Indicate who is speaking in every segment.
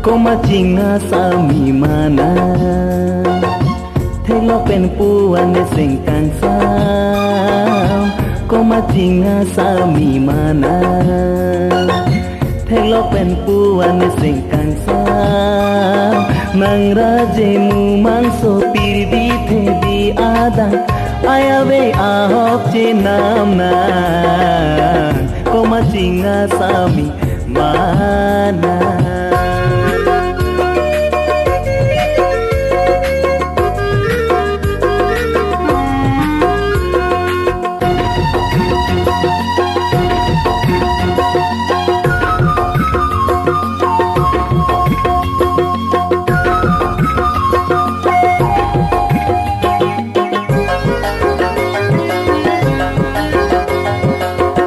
Speaker 1: Koma chinga sami mana Thelo pen puane sing kang sam Koma chinga sami mana Thelo pen puane sing kang sam Nang raje mu mangso pirdi thedi ada Ayawe ahok je nam na Koma chinga sami mana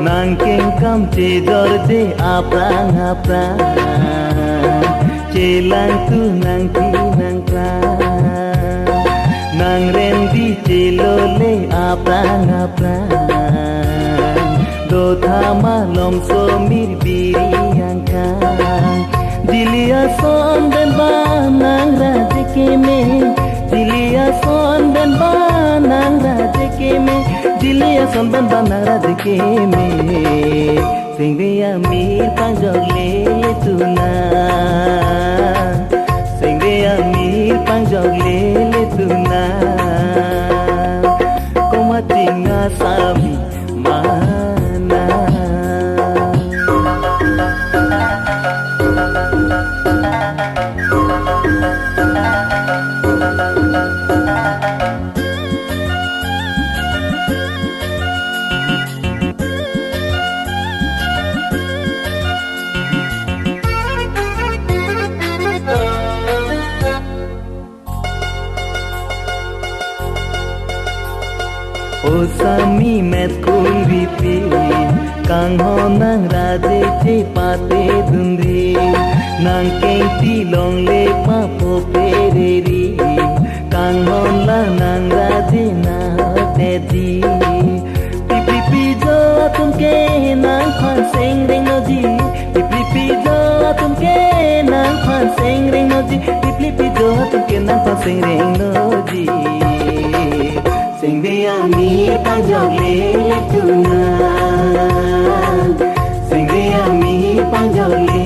Speaker 1: Nangking kam ce dorje aprang aprang Celang tu nang ti nang prang Nang rendi celole aprang aprang Do thama lom so mir biri angkang Dilia son dan ba nang raje ke me Dilia son dan ba nang raje ke me Dilia son dan ba nang raje ke me Singria mir panjog lele tuna Singria mir panjog lele tuna Koma tinga sami mana O sami met kul vipi Kang ho nang raje che pate dundri Nang keng ti long le pa po pereri Kang ho la nang raje na te di Pipi pi jo atum ke nang phan sing ring no ji Pipi pi jo atum ke nang phan sing ring no ji Pipi pi jo atum ke nang phan sing ring no ji Singria mi panjog lele tuna Singria mi panjog lele